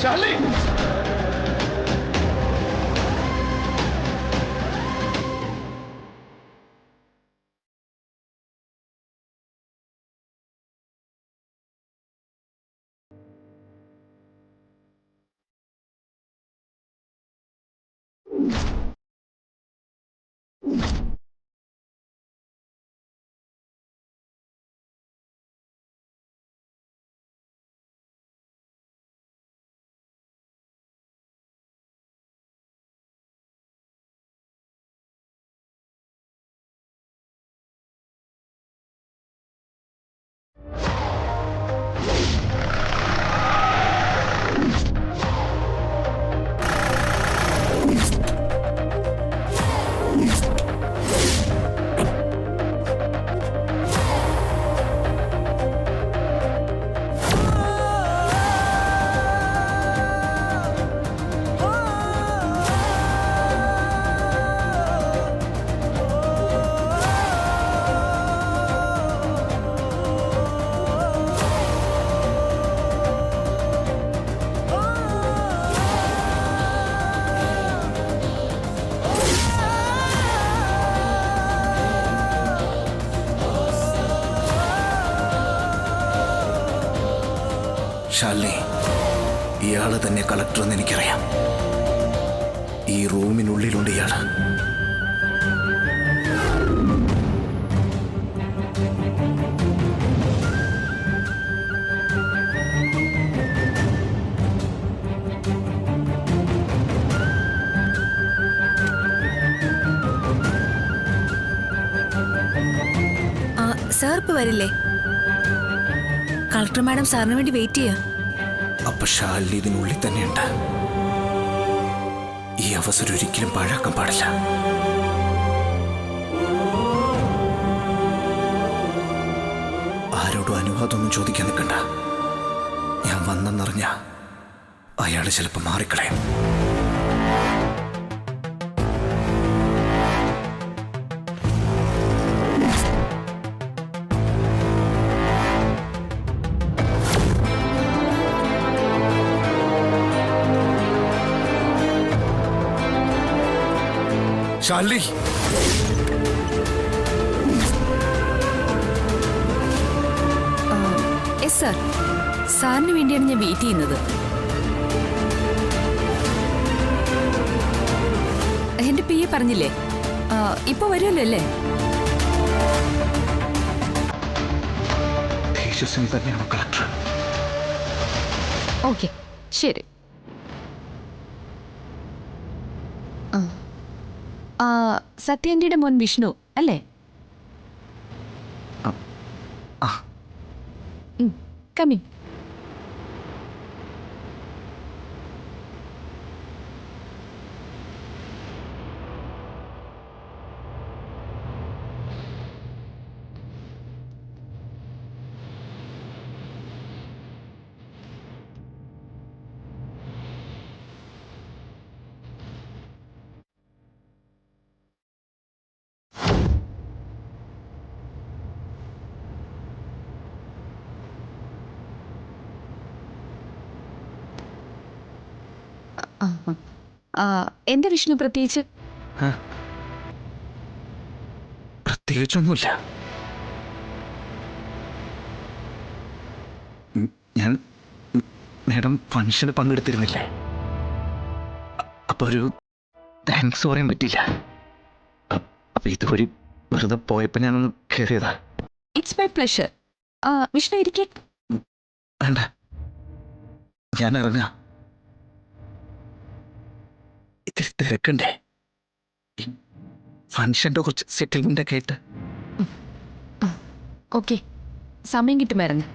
ഷാർലി ഷാലിനി, ഇയാള് തന്നെ കളക്ടർ എന്ന് എനിക്കറിയാം. ഈ റൂമിനുള്ളിലുണ്ട് ഇയാള്. സാർ ഇപ്പൊ വരില്ലേ? കളക്ടർ മാഡം സാറിന് വേണ്ടി വെയിറ്റ് ചെയ്യാ. അപ്പൊ ഷാലിനി ഇതിനുള്ളിൽ തന്നെയുണ്ട്. ഈ അവസരം ഒരിക്കലും പാഴാക്കാൻ പാടില്ല. ആരോടും അനുവാദമൊന്നും ചോദിക്കാൻ നിൽക്കണ്ട. ഞാൻ വന്നെന്നറിഞ്ഞ അയാള് ചിലപ്പോൾ മാറിക്കളയും. ഷാലിനി, സാർ, സാറിന് വേണ്ടിയാണ് ഞാൻ വെയിറ്റ് ചെയ്യുന്നത്. എന്റെ പി എ പറഞ്ഞില്ലേ, ഇപ്പൊ വരുമല്ലോ അല്ലേ? തേജസ്വിനി തന്നെയാണോ കളക്ടർ? ഓക്കെ, ശരി. സത്യേന്റിയുടെ മോൻ വിഷ്ണു അല്ലേ? കമ്മിങ്. എന്താ വിഷ്ണു പ്രത്യേകിച്ച്? പ്രത്യേകിച്ചൊന്നുമില്ല. ഞാൻ മാഡം ഫംഗ്ഷന് പങ്കെടുത്തിരുന്നില്ലേ, അപ്പൊ ഒരു താങ്ക്സ് പറയാൻ പറ്റില്ല. അപ്പൊ ഇതുവഴി വെറുതെ പോയപ്പോ ഞാനൊന്ന് കയറിയതാ. It's my pleasure. വിഷ്ണു ഇരിക്കേ. വേണ്ട, ഞാൻ ഇറങ്ങാം. ഇത്തിരി തിരക്കണ്ടേ? ഫംഗ്ഷന്റെ കുറച്ച് സെറ്റിൽമെന്റ് ഒക്കെ ആയിട്ട്. ഓക്കെ, സമയം കിട്ടുമ്പോ ഇറങ്ങി.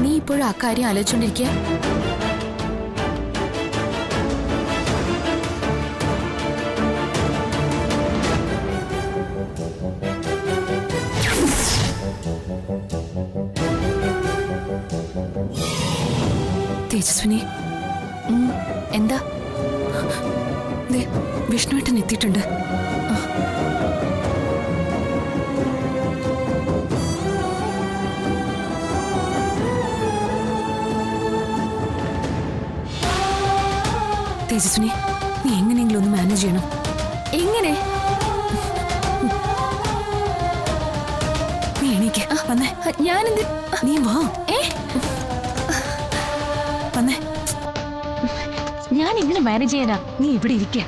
നീ ഇപ്പോഴും ആ കാര്യം ആലോചിച്ചോണ്ടിരിക്കുക? തേജസ്വിനി, എന്താ? വിഷ്ണുവേട്ടൻ എത്തിയിട്ടുണ്ട്. തേജസ്വിനി, നീ എങ്ങനെയെങ്കിലും ഒന്ന് മാനേജ് ചെയ്യണം. എങ്ങനെ? നീ എണീക്ക്. വന്നേ. ഞാനെന്ത്? നീ വാ. വന്നേ. ഞാൻ എങ്ങനെ മാനേജ് ചെയ്യാനാ? നീ ഇവിടെ ഇരിക്കേ.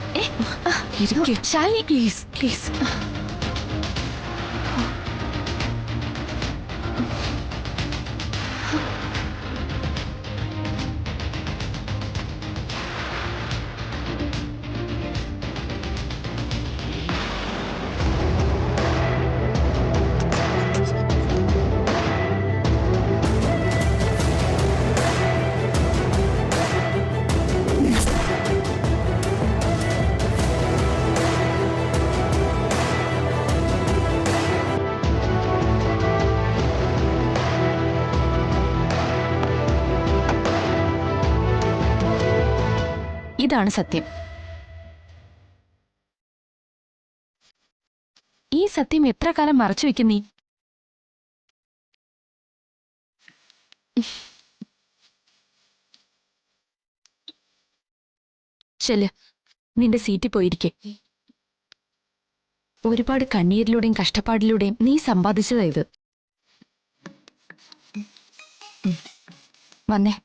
Shalini, please please. ഇതാണ് സത്യം. ഈ സത്യം എത്ര കാലം മറച്ചു വെക്കും നീ? ചെല്ല്, നിന്റെ സീറ്റിൽ പോയിരിക്കെ. ഒരുപാട് കണ്ണീരിലൂടെയും കഷ്ടപ്പാടിലൂടെയും നീ സമ്പാദിച്ചതാ ഇത്. വന്നേ,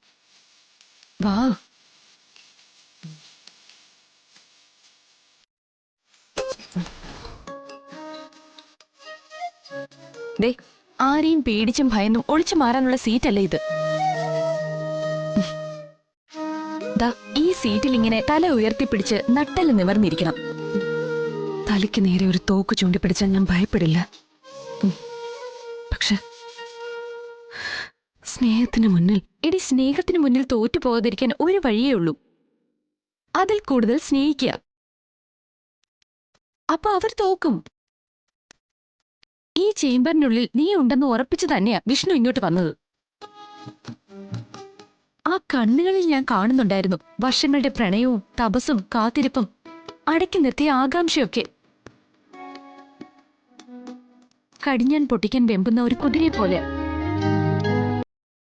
വാ. ദേ, ആരെയും പേടിച്ചും ഭയന്നും ഒളിച്ചു മാറാനുള്ള സീറ്റല്ല ഇത്. ദാ, ഈ സീറ്റിൽ ഇങ്ങനെ തല ഉയർത്തിപ്പിടിച്ച് നട്ടല് നിവർന്നിരിക്കണം. തലയ്ക്ക് നേരെ ഒരു തോക്ക് ചൂണ്ടിപ്പിടിച്ചാൽ ഞാൻ ഭയപ്പെടില്ല. പക്ഷെ സ്നേഹത്തിന് മുന്നിൽ, സ്നേഹത്തിന് മുന്നിൽ തോറ്റു പോകാതിരിക്കാൻ ഒരു വഴിയേ ഉള്ളൂ. അതിൽ കൂടുതൽ സ്നേഹിക്കുക. അപ്പൊ അവർ തോക്കും. ഈ ചേംബറിനുള്ളിൽ നീ ഉണ്ടെന്ന് ഉറപ്പിച്ചു തന്നെയാ വിഷ്ണു ഇങ്ങോട്ട് വന്നത്. ആ കണ്ണുകളിൽ ഞാൻ കാണുന്നുണ്ടായിരുന്നു വർഷങ്ങളുടെ പ്രണയവും തപസ്സും കാത്തിരിപ്പും അടക്കി നിർത്തിയ ആകാംക്ഷയൊക്കെ. കടിഞ്ഞാൻ പൊട്ടിക്കാൻ വെമ്പുന്ന ഒരു കുതിരയെ പോലെ.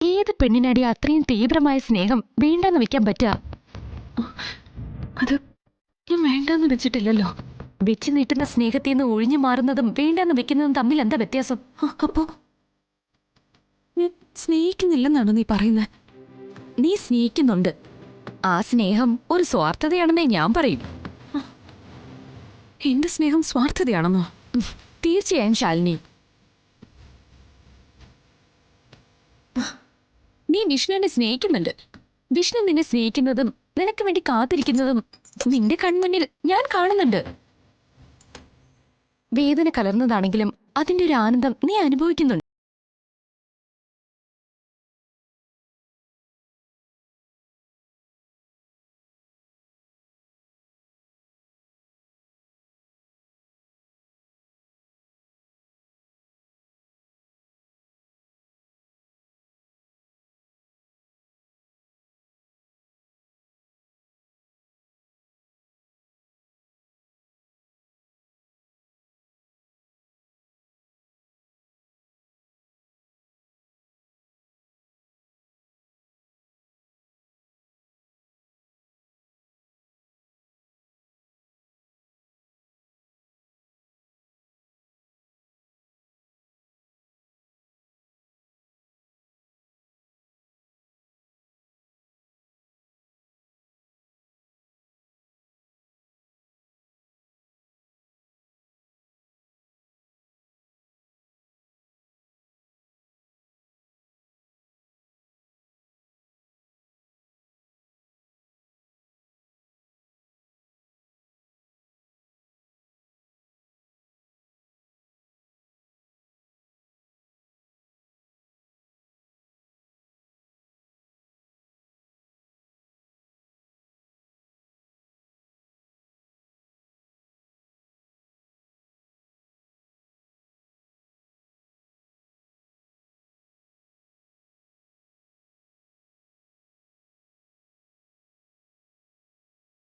ഏത് പെണ്ണിനടി അത്രയും തീവ്രമായ സ്നേഹം വേണ്ടെന്ന് വെക്കാൻ പറ്റുക? അത് ഞാൻ വേണ്ടെന്ന് വെച്ചിട്ടില്ലല്ലോ. വെച്ച് നീട്ടുന്ന സ്നേഹത്തിൽ നിന്ന് ഒഴിഞ്ഞു മാറുന്നതും വേണ്ടെന്ന് വെക്കുന്നതും തമ്മിൽ എന്താ വ്യത്യാസം? അപ്പോ ഞാൻ സ്നേഹിക്കുന്നില്ലെന്നാണോ നീ പറയുന്നത്? നീ സ്നേഹിക്കുന്നുണ്ട്. ആ സ്നേഹം ഒരു സ്വാർത്ഥതയാണെന്നേ ഞാൻ പറയും. എന്റെ സ്നേഹം സ്വാർത്ഥതയാണെന്നോ? തീർച്ചയായും ശാലിനി. നീ വിഷ്ണുവിനെ സ്നേഹിക്കുന്നുണ്ട്. വിഷ്ണു നിന്നെ സ്നേഹിക്കുന്നതും നിനക്ക് വേണ്ടി കാത്തിരിക്കുന്നതും നിന്റെ കൺമുന്നിൽ ഞാൻ കാണുന്നുണ്ട്. വേദന കലർന്നതാണെങ്കിലും അതിന്റെ ഒരു ആനന്ദം നീ അനുഭവിക്കുന്നുണ്ട്.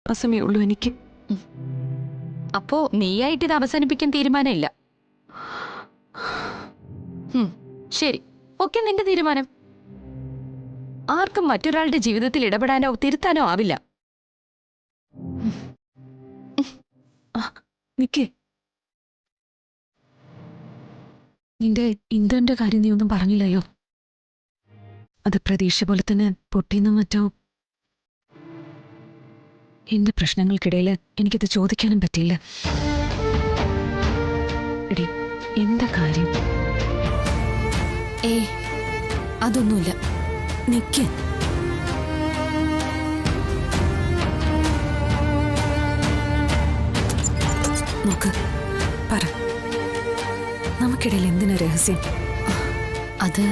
വിശ്വാസമേ ഉള്ളൂ എനിക്ക്. അപ്പോ നീയായിട്ട് ഇത് അവസാനിപ്പിക്കാൻ തീരുമാനമില്ല. ശരി, ഒക്കെ നിന്റെ തീരുമാനം. ആർക്കും മറ്റൊരാളുടെ ജീവിതത്തിൽ ഇടപെടാനോ തിരുത്താനോ ആവില്ല. നിക്കേ, നിന്റെ ഇന്ദ്രന്റെ കാര്യം നീ ഒന്നും പറഞ്ഞില്ലയോ? അത് പ്രതീക്ഷ പോലെ തന്നെ പൊട്ടിയെന്നും മറ്റോ. എന്റെ പ്രശ്നങ്ങൾക്കിടയിൽ എനിക്കത് ചോദിക്കാനും പറ്റിയില്ല. എടി, എന്താ കാര്യം? അതൊന്നുമില്ല. നിക്ക്. നോക്ക്, പറ, നമുക്കിടയിൽ എന്തിനാ രഹസ്യം? അത്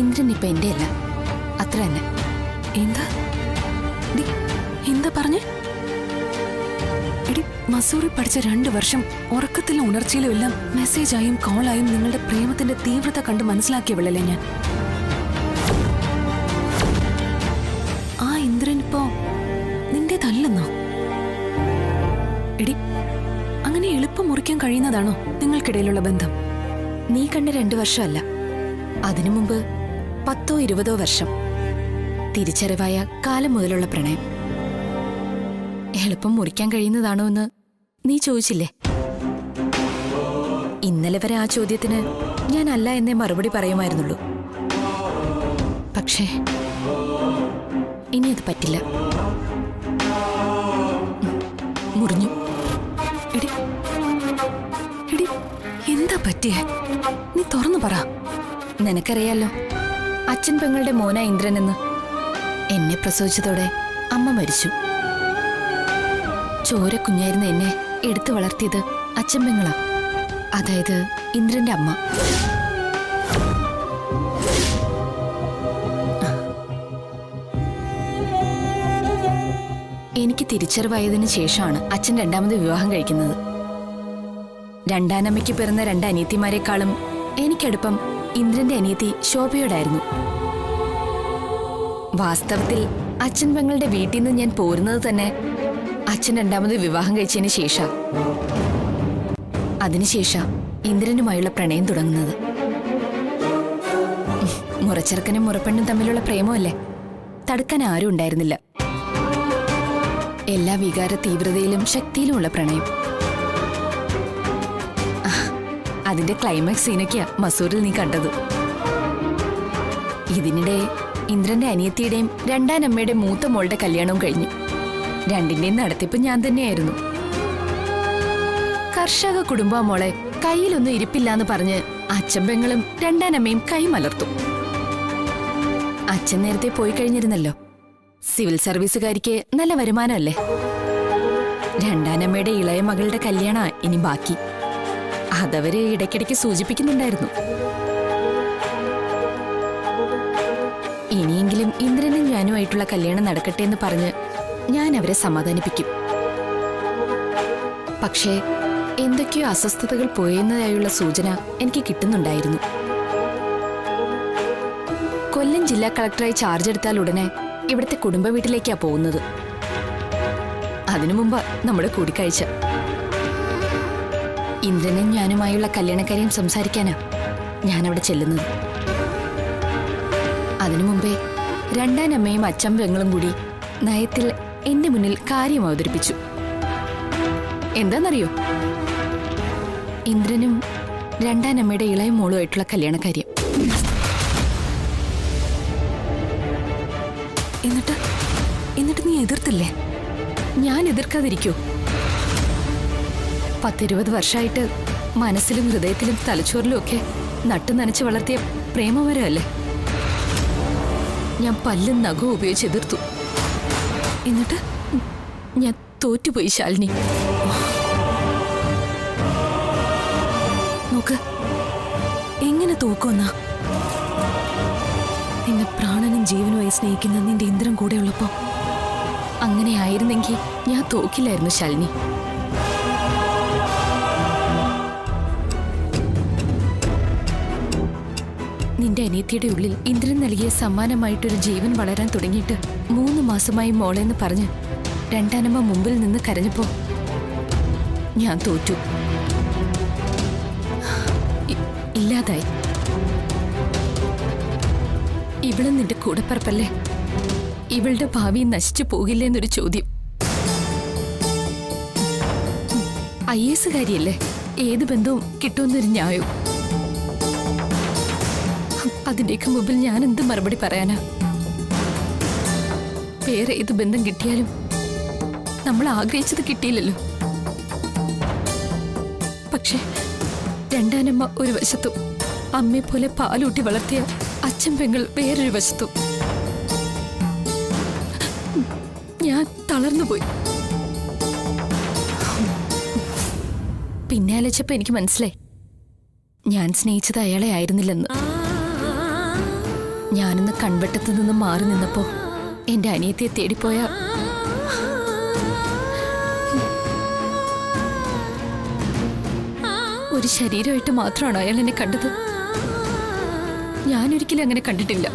ഇന്ദ്രൻ ഇപ്പൊ എന്റെ അല്ല, അത്ര തന്നെ. എന്താ എന്താ പറഞ്ഞേ? എടി, മസൂറി പഠിച്ച 2 വർഷം ഉറക്കത്തിലും ഉണർച്ചയിലും എല്ലാം മെസ്സേജായും കോളായും നിങ്ങളുടെ പ്രേമത്തിന്റെ തീവ്രത കണ്ട് മനസ്സിലാക്കിയവളല്ലേ ഞാൻ. ആ ഇന്ദ്രൻ ഇപ്പോ നിന്റേതല്ലെന്നോ? എടി, അങ്ങനെ എളുപ്പം മുറിക്കാൻ കഴിയുന്നതാണോ നിങ്ങൾക്കിടയിലുള്ള ബന്ധം? നീ കണ്ട 2 വർഷമല്ല, അതിനു മുമ്പ് 10 20 വർഷം തിരിച്ചറിവായ കാലം മുതലുള്ള പ്രണയം. എളുപ്പം മുറിക്കാൻ കഴിയുന്നതാണോ എന്ന് നീ ചോദിച്ചില്ലേ? ഇന്നലെ വരെ ആ ചോദ്യത്തിന് ഞാൻ അല്ല എന്നേ മറുപടി പറയുമായിരുന്നുള്ളൂ. പക്ഷേ ഇനി അത് പറ്റില്ല. മുറിഞ്ഞു. എടി എടി എന്താ പറ്റിയേ? നീ തുറന്നു പറ. നിനക്കറിയാലോ, അച്ഛൻ പെങ്ങളുടെ മോന ഇന്ദ്രൻ എന്ന്. എന്നെ പ്രസവിച്ചതോടെ അമ്മ മരിച്ചു. ചോര കുഞ്ഞായിരുന്ന എന്നെ എടുത്തു വളർത്തിയത് അച്ഛൻ പെങ്ങളാ, അതായത് ഇന്ദ്രന്റെ അമ്മ. എനിക്ക് തിരിച്ചറിവായതിനു ശേഷമാണ് അച്ഛൻ 2ാമത് വിവാഹം കഴിക്കുന്നത്. 2ആനമ്മയ്ക്ക് പിറന്ന 2 അനിയത്തിമാരെക്കാളും എനിക്കടുപ്പം ഇന്ദ്രന്റെ അനിയത്തി ശോഭയോടായിരുന്നു. വാസ്തവത്തിൽ അച്ഛൻ പെങ്ങളുടെ വീട്ടിൽ നിന്ന് ഞാൻ പോരുന്നത് തന്നെ അച്ഛൻ 2ാമത് വിവാഹം കഴിച്ചതിന് ശേഷം. അതിനുശേഷം ഇന്ദ്രനുമായുള്ള പ്രണയം തുടങ്ങുന്നത്. മുറച്ചെറുക്കനും മുറപ്പെണ്ണും തമ്മിലുള്ള പ്രേമമല്ലേ, തടുക്കാൻ ആരും ഉണ്ടായിരുന്നില്ല. എല്ലാ വികാര തീവ്രതയിലും ശക്തിയിലുമുള്ള പ്രണയം. അതിന്റെ ക്ലൈമാക്സ് സീനൊക്കെയാ മസൂറിൽ നീ കണ്ടത്. ഇതിനിടെ ഇന്ദ്രന്റെ അനിയത്തിയുടെയും 2ആനമ്മയുടെ മൂത്ത മോളുടെ കല്യാണവും കഴിഞ്ഞു. 2ന്റെയും നടത്തിപ്പ് ഞാൻ തന്നെയായിരുന്നു. കർഷക കുടുംബ മോളെ കയ്യിലൊന്നും ഇരിപ്പില്ലാന്ന് പറഞ്ഞ് അച്ഛൻ പെങ്ങളും 2ആനമ്മയും കൈ മലർത്തു. അച്ഛൻ നേരത്തെ പോയി കഴിഞ്ഞിരുന്നല്ലോ. സിവിൽ സർവീസുകാരിക്ക് നല്ല വരുമാനമല്ലേ. 2ആനമ്മയുടെ ഇളയ മകളുടെ കല്യാണ ഇനി ബാക്കി. അതവര് ഇടയ്ക്കിടയ്ക്ക് സൂചിപ്പിക്കുന്നുണ്ടായിരുന്നു. ഇനിയെങ്കിലും ഇന്ദ്രനും ഞാനുമായിട്ടുള്ള കല്യാണം നടക്കട്ടെ എന്ന് പറഞ്ഞ് ഞാൻ അവരെ സമാധാനിപ്പിക്കും. പക്ഷേ എന്തൊക്കെയോ അസ്വസ്ഥതകൾ പോയെന്നതായുള്ള സൂചന എനിക്ക് കിട്ടുന്നുണ്ടായിരുന്നു. കൊല്ലം ജില്ലാ കളക്ടറായി ചാർജ് എടുത്താൽ ഉടനെ ഇവിടുത്തെ കുടുംബ വീട്ടിലേക്കാ പോകുന്നത്. അതിനു മുമ്പ് നമ്മുടെ കൂടിക്കാഴ്ച. ഇന്ദ്രനും ഞാനുമായുള്ള കല്യാണക്കാരെയും സംസാരിക്കാനാ ഞാനവിടെ ചെല്ലുന്നത്. അതിനു മുമ്പേ 2ആനമ്മയും അച്ഛൻ പെങ്ങളും കൂടി നയത്തിൽ എന്റെ മുന്നിൽ കാര്യം അവതരിപ്പിച്ചു. എന്താണെന്നറിയോ? ഇന്ദ്രനും 2ആനമ്മയുടെ ഇളയ മോളുമായിട്ടുള്ള കല്യാണക്കാര്യം. എന്നിട്ട് നീ എതിർത്തില്ലേ? ഞാൻ എതിർക്കാതിരിക്കൂ? 10-20 വർഷമായിട്ട് മനസ്സിലും ഹൃദയത്തിലും തലച്ചോറിലും ഒക്കെ നട്ടു നനച്ച് വളർത്തിയ പ്രേമമരമല്ലേ. ഞാൻ പല്ലും നഖവും ഉപയോഗിച്ച് എതിർത്തു. എന്നിട്ട് ഞാൻ തോറ്റുപോയി ശാലിനി. നോക്ക്, എങ്ങനെ തോക്കുമെന്നാ? നിന്നെ പ്രാണനും ജീവനുമായി സ്നേഹിക്കുന്ന നിന്റെ ഇന്ദ്രൻ കൂടെ ഉള്ളപ്പോ. അങ്ങനെ ആയിരുന്നെങ്കിൽ ഞാൻ തോക്കില്ലായിരുന്നു ശാലിനി. നിന്റെ അനിയത്തിയുടെ ഉള്ളിൽ ഇന്ദ്രൻ നൽകിയ സമ്മാനമായിട്ടൊരു ജീവൻ വളരാൻ തുടങ്ങിയിട്ട് 3 മാസമായി മോളെന്ന് പറഞ്ഞ് രണ്ടാനമ്മ മുമ്പിൽ നിന്ന് കരഞ്ഞപ്പോ ഞാൻ തോറ്റു. ഇല്ലാതായി. ഇവളും നിന്റെ കൂടപ്പറപ്പല്ലേ? ഇവളുടെ ഭാവി നശിച്ചു പോകില്ലേ എന്നൊരു ചോദ്യം. IAS കാര്യല്ലേ, ഏത് ബന്ധവും കിട്ടുമെന്നൊരു ന്യായവും. അതിന്റെയൊക്കെ മുമ്പിൽ ഞാൻ എന്ത് മറുപടി പറയാനാ? വേറെ ഏത് ബന്ധം കിട്ടിയാലും നമ്മൾ ആഗ്രഹിച്ചത് കിട്ടിയില്ലല്ലോ. പക്ഷെ രണ്ടാനമ്മ ഒരു വശത്തും അമ്മയെ പോലെ പാലൂട്ടി വളർത്തിയ അച്ഛൻ പെങ്ങൾ വേറൊരു വശത്തും. ഞാൻ തളർന്നുപോയി. പിന്നെ ആലോചിച്ചപ്പോ എനിക്ക് മനസ്സിലായി, ഞാൻ സ്നേഹിച്ചത് അയാളെ ആയിരുന്നില്ലെന്ന്. ഞാനിന്ന് കൺവെട്ടത്തു നിന്ന് മാറി നിന്നപ്പോ എന്റെ അനിയത്തിയെ തേടിപ്പോയ ഒരു ശരീരമായിട്ട് മാത്രമാണ് അയാൾ എന്നെ കണ്ടത്. ഞാനൊരിക്കലും അങ്ങനെ കണ്ടിട്ടില്ല.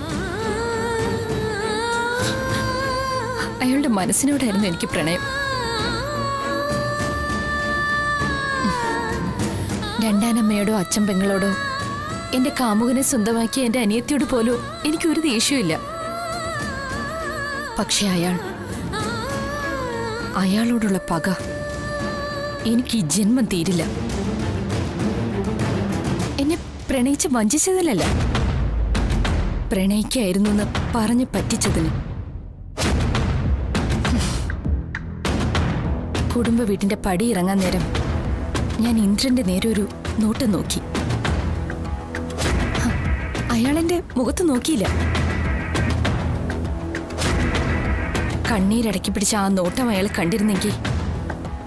അയാളുടെ മനസ്സിനോടായിരുന്നു എനിക്ക് പ്രണയം. രണ്ടാനമ്മയോടോ അച്ഛൻ പെങ്ങളോടോ എന്റെ കാമുകനെ സ്വന്തമാക്കിയ എന്റെ അനിയത്തിയോട് പോലും എനിക്കൊരു ദേഷ്യമില്ല. പക്ഷെ അയാളോടുള്ള പക എനിക്ക് ഈ ജന്മം തീരില്ല. എന്നെ പ്രണയിച്ച് വഞ്ചിച്ചതിലല്ല, പ്രണയിക്കായിരുന്നു എന്ന് പറഞ്ഞു പറ്റിച്ചതിന്. കുടുംബ വീട്ടിന്റെ പടി ഇറങ്ങാൻ നേരം ഞാൻ ഇന്ദ്രന്റെ നേരെ ഒരു നോട്ടം നോക്കി. അയാളെന്റെ മുഖത്ത് നോക്കിയില്ല. കണ്ണീരടക്കി പിടിച്ച ആ നോട്ടം അയാൾ കണ്ടിരുന്നെങ്കിൽ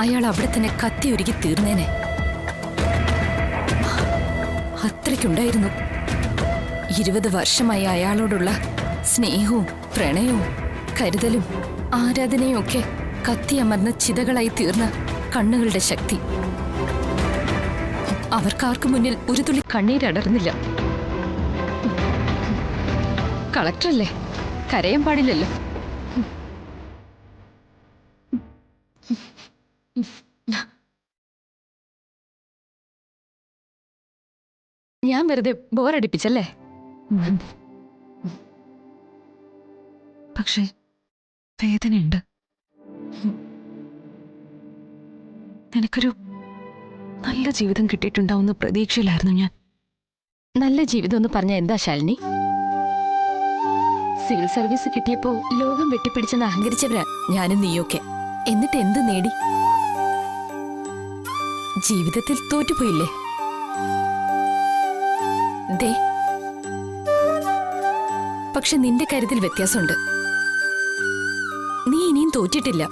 അയാൾ അവിടെ തന്നെ കത്തി ഒരുക്കി തീർന്നേനെ. അത്രയ്ക്കുണ്ടായിരുന്നു 20 വർഷമായി അയാളോടുള്ള സ്നേഹവും പ്രണയവും കരുതലും ആരാധനയും ഒക്കെ കത്തിയമർന്ന ചിതകളായി തീർന്ന കണ്ണുകളുടെ ശക്തി. അവർക്കാർക്ക് മുന്നിൽ ഒരു തുള്ളി കണ്ണീരടർന്നില്ല. കളക്ടറല്ലേ, കരയാൻ പാടില്ലല്ലോ. ഞാൻ വെറുതെ ബോറടിപ്പിച്ചല്ലേ? പക്ഷേ വേദനയുണ്ട്. നിനക്കൊരു നല്ല ജീവിതം കിട്ടിയിട്ടുണ്ടാവുന്ന പ്രതീക്ഷയിലായിരുന്നു ഞാൻ. നല്ല ജീവിതം എന്ന് പറഞ്ഞ എന്താ ശാലിനി? സിവിൽ സർവീസ് കിട്ടിയപ്പോ ലോകം വെട്ടിപ്പിടിച്ചെന്ന് അഹങ്കരിച്ചവരാ ഞാനും നീയൊക്കെ. എന്നിട്ട് എന്ത് നേടി? ജീവിതത്തിൽ തോറ്റുപോയില്ലേ? ദേ, പക്ഷെ നിന്റെ കാര്യത്തിൽ വ്യത്യാസമുണ്ട്. നീ ഇനിയും തോറ്റിട്ടില്ല.